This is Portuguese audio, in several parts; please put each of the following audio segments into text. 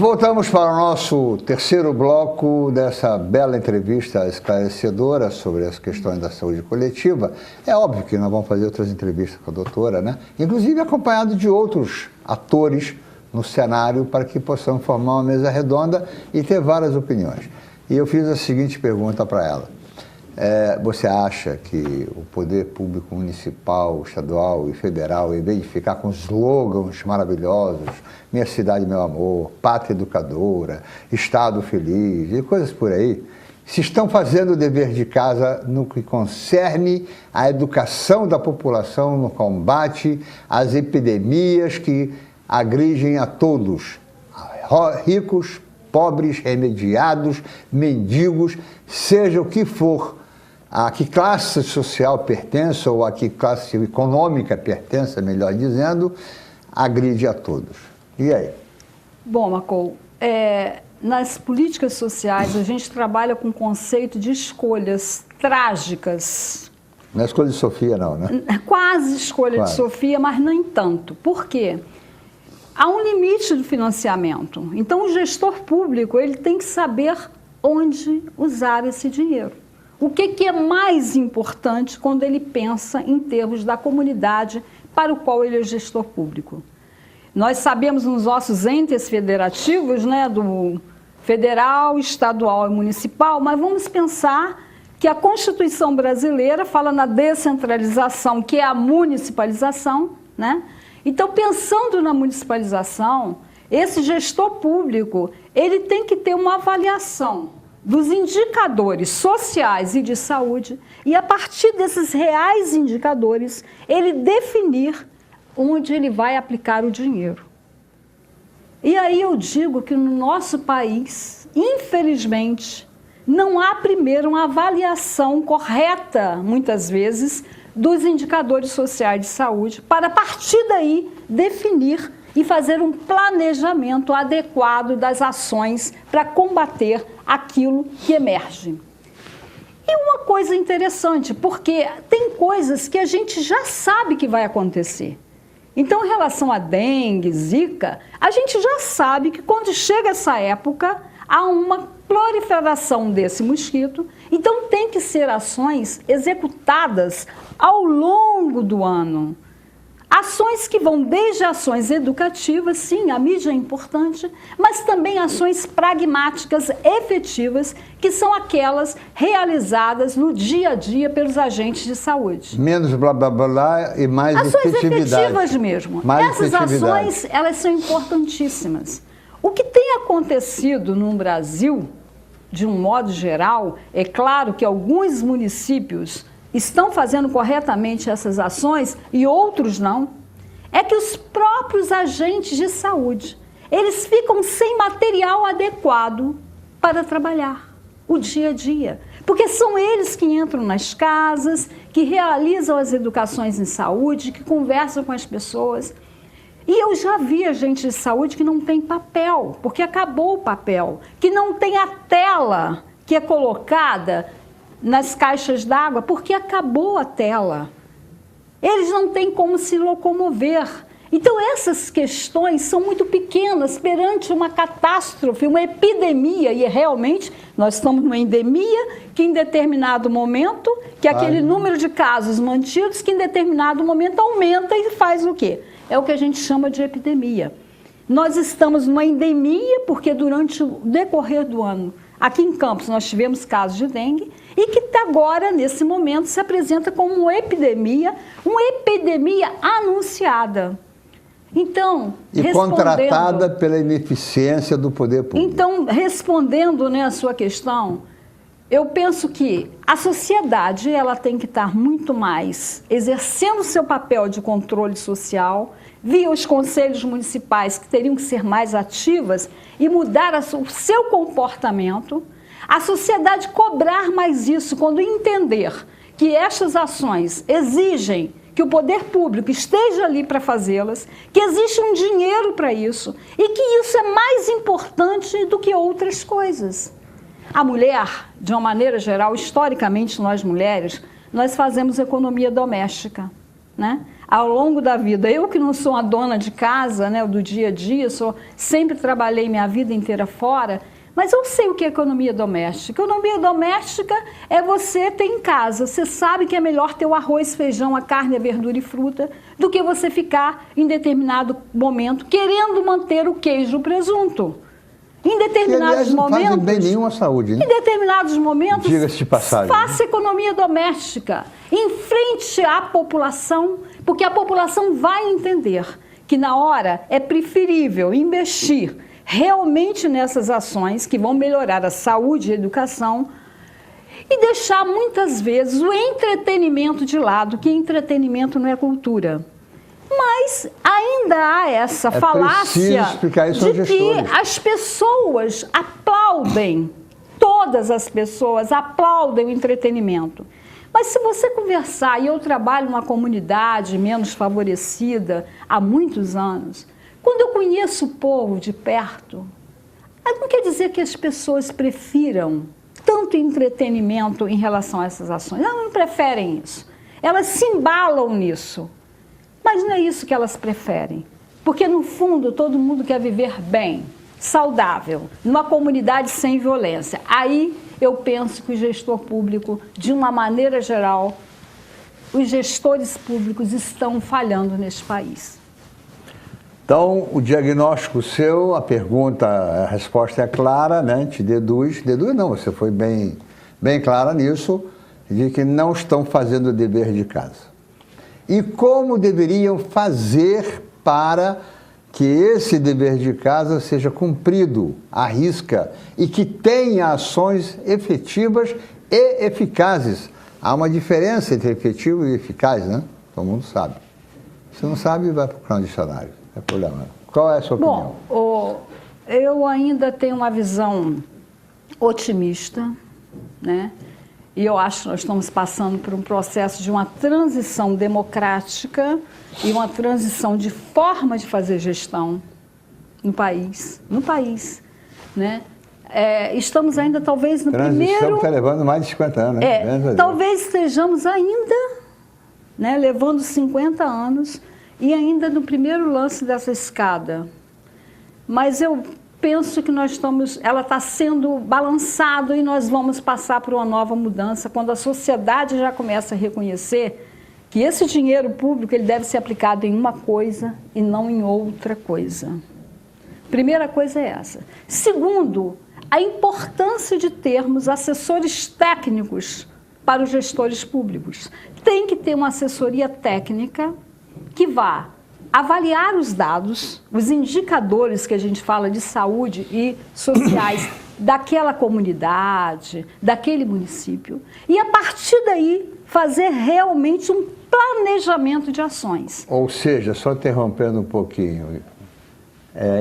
Voltamos para o nosso terceiro bloco dessa bela entrevista esclarecedora sobre as questões da saúde coletiva. É óbvio que nós vamos fazer outras entrevistas com a doutora, né? Inclusive acompanhado de outros atores no cenário para que possamos formar uma mesa redonda e ter várias opiniões. E eu fiz a seguinte pergunta para ela. Você acha que o poder público municipal, estadual e federal, em vez de ficar com slogans maravilhosos, minha cidade, meu amor, pátria educadora, estado feliz e coisas por aí, se estão fazendo o dever de casa no que concerne à educação da população, no combate às epidemias que agridem a todos, ricos, pobres, remediados, mendigos, seja o que for, a que classe social pertença ou a que classe econômica pertença, melhor dizendo, agride a todos. E aí? Bom, Marco, nas políticas sociais a gente trabalha com o conceito de escolhas trágicas. Não é escolha de Sofia, não, né? Quase escolha Quase. de Sofia, mas nem tanto. Por quê? Há um limite do financiamento. Então, o gestor público ele tem que saber onde usar esse dinheiro. O que é mais importante quando ele pensa em termos da comunidade para o qual ele é gestor público? Nós sabemos nos nossos entes federativos, né, do federal, estadual e municipal, mas vamos pensar que a Constituição brasileira fala na descentralização, que é a municipalização, né? Então, pensando na municipalização, esse gestor público, ele tem que ter uma avaliação dos indicadores sociais e de saúde e, a partir desses reais indicadores, ele definir onde ele vai aplicar o dinheiro. E aí eu digo que no nosso país, infelizmente, não há primeiro uma avaliação correta, muitas vezes, dos indicadores sociais de saúde, para a partir daí definir e fazer um planejamento adequado das ações para combater aquilo que emerge. E uma coisa interessante, porque tem coisas que a gente já sabe que vai acontecer. Então, em relação a dengue, zika, a gente já sabe que quando chega essa época, há uma proliferação desse mosquito, então tem que ser ações executadas ao longo do ano. Ações que vão desde ações educativas, sim, a mídia é importante, mas também ações pragmáticas, efetivas, que são aquelas realizadas no dia a dia pelos agentes de saúde. Menos blá blá blá e mais ações efetividade. Efetivas mesmo. Essas ações, elas são importantíssimas. O que tem acontecido no Brasil, de um modo geral, é claro que alguns municípios estão fazendo corretamente essas ações e outros não, é que os próprios agentes de saúde, eles ficam sem material adequado para trabalhar o dia a dia. Porque são eles que entram nas casas, que realizam as educações em saúde, que conversam com as pessoas. E eu já vi agente de saúde que não tem papel, porque acabou o papel, que não tem a tela que é colocada nas caixas d'água, porque acabou a tela. Eles não têm como se locomover. Então, essas questões são muito pequenas perante uma catástrofe, uma epidemia, e realmente nós estamos numa endemia que em determinado momento, que é aquele número de casos mantidos, que em determinado momento aumenta e faz o quê? É o que a gente chama de epidemia. Nós estamos numa endemia porque durante o decorrer do ano, aqui em Campos nós tivemos casos de dengue e que agora, nesse momento, se apresenta como uma epidemia anunciada. Então, e contratada pela ineficiência do poder público. Então, respondendo, né, a sua questão, eu penso que a sociedade ela tem que estar muito mais exercendo seu papel de controle social, via os conselhos municipais que teriam que ser mais ativas e mudar o seu comportamento, a sociedade cobrar mais isso quando entender que estas ações exigem que o poder público esteja ali para fazê-las, que existe um dinheiro para isso e que isso é mais importante do que outras coisas. A mulher, de uma maneira geral, historicamente nós mulheres, nós fazemos economia doméstica, né? ao longo da vida. Eu que não sou uma dona de casa, né, do dia a dia, sempre trabalhei minha vida inteira fora, mas eu sei o que é economia doméstica. Economia doméstica é você ter em casa. Você sabe que é melhor ter o arroz, feijão, a carne, a verdura e fruta, do que você ficar em determinado momento querendo manter o queijo e o presunto. Em determinados momentos, não fazem bem nenhum à saúde, né? Em determinados momentos, diga-se de passagem, faça economia doméstica, enfrente a população, porque a população vai entender que na hora é preferível investir realmente nessas ações que vão melhorar a saúde e a educação e deixar muitas vezes o entretenimento de lado, que entretenimento não é cultura. Mas ainda há essa falácia de que as pessoas aplaudem, todas as pessoas aplaudem o entretenimento. Mas se você conversar, e eu trabalho numa comunidade menos favorecida há muitos anos, quando eu conheço o povo de perto, não quer dizer que as pessoas prefiram tanto entretenimento em relação a essas ações. Elas não preferem isso. Elas se embalam nisso. Mas não é isso que elas preferem, porque no fundo todo mundo quer viver bem, saudável, numa comunidade sem violência. Aí eu penso que o gestor público, de uma maneira geral, os gestores públicos estão falhando neste país. Então, o diagnóstico seu, a pergunta, a resposta é clara, né? Te deduz não, você foi bem clara nisso, de que não estão fazendo o dever de casa. E como deveriam fazer para que esse dever de casa seja cumprido à risca e que tenha ações efetivas e eficazes. Há uma diferença entre efetivo e eficaz, né? Todo mundo sabe. Se não sabe, vai procurar um dicionário. Não é problema. Qual é a sua opinião? Bom, eu ainda tenho uma visão otimista, né? E eu acho que nós estamos passando por um processo de uma transição democrática e uma transição de forma de fazer gestão no país, né? Estamos ainda talvez no primeiro... Transição que está levando mais de 50 anos, né? Talvez estejamos ainda, né, levando 50 anos e ainda no primeiro lance dessa escada. Mas eu penso que ela está sendo balançada e nós vamos passar por uma nova mudança quando a sociedade já começa a reconhecer que esse dinheiro público ele deve ser aplicado em uma coisa e não em outra coisa. Primeira coisa é essa. Segundo, a importância de termos assessores técnicos para os gestores públicos. Tem que ter uma assessoria técnica que vá avaliar os dados, os indicadores que a gente fala de saúde e sociais daquela comunidade, daquele município, e a partir daí fazer realmente um planejamento de ações. Ou seja, só interrompendo um pouquinho,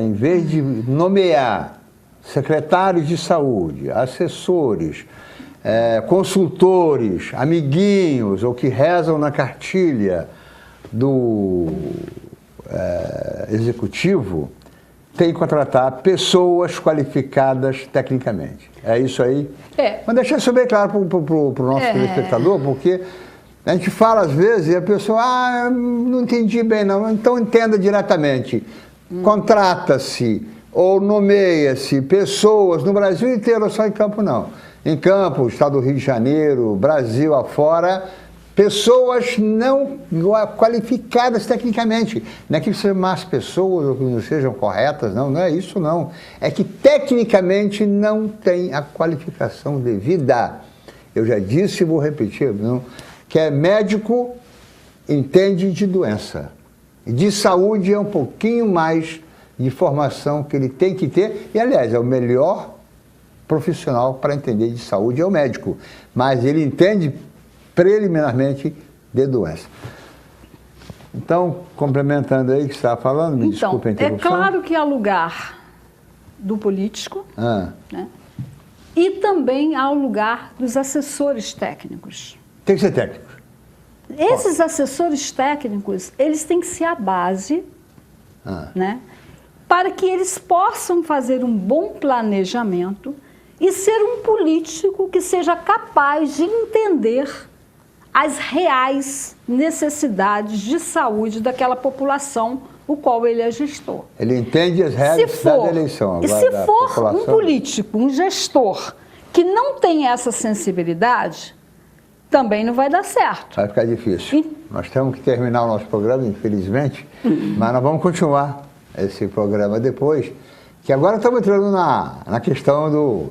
em vez de nomear secretários de saúde, assessores, consultores, amiguinhos, ou que rezam na cartilha do executivo, tem que contratar pessoas qualificadas tecnicamente. É isso aí? Mas deixar isso bem claro para o nosso telespectador, porque a gente fala às vezes e a pessoa, não entendi bem não, então entenda diretamente. Contrata-se ou nomeia-se pessoas no Brasil inteiro, só em Campo não. Em Campo, Estado do Rio de Janeiro, Brasil afora, pessoas não qualificadas tecnicamente. Não é que sejam más pessoas ou que não sejam corretas, não é isso não. É que tecnicamente não tem a qualificação devida. Eu já disse e vou repetir, não, que médico entende de doença. De saúde é um pouquinho mais de formação que ele tem que ter. E, aliás, é o melhor profissional para entender de saúde é o médico. Mas ele entende preliminarmente de doença. Então, complementando aí o que você estava falando, me desculpe a interrupção. É claro que há lugar do político, né? E também há o lugar dos assessores técnicos. Tem que ser técnico. Esses assessores técnicos, eles têm que ser a base, né? Para que eles possam fazer um bom planejamento e ser um político que seja capaz de entender as reais necessidades de saúde daquela população o qual ele é gestor. Ele entende as regras da eleição. E se for um político, um gestor, que não tem essa sensibilidade, também não vai dar certo. Vai ficar difícil. Nós temos que terminar o nosso programa, infelizmente, mas nós vamos continuar esse programa depois, que agora estamos entrando na questão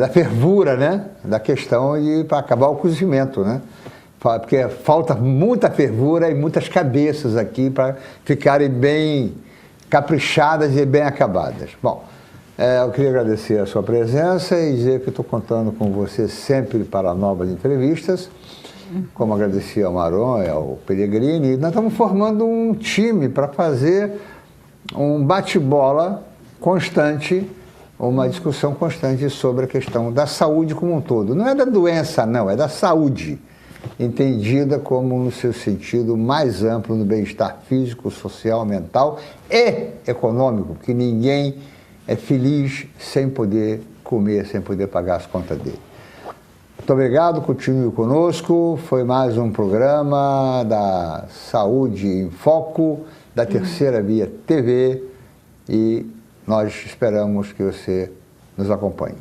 da fervura, né? Da questão para acabar o cozimento, né? Porque falta muita fervura e muitas cabeças aqui para ficarem bem caprichadas e bem acabadas. Bom, eu queria agradecer a sua presença e dizer que estou contando com você sempre para novas entrevistas, como agradeci ao Maron e ao Pellegrini. Nós estamos formando um time para fazer um bate-bola constante, uma discussão constante sobre a questão da saúde como um todo. Não é da doença, não, é da saúde, entendida como no seu sentido mais amplo no bem-estar físico, social, mental e econômico, que ninguém é feliz sem poder comer, sem poder pagar as contas dele. Muito obrigado, continue conosco. Foi mais um programa da Saúde em Foco, da Terceira Via TV, e nós esperamos que você nos acompanhe.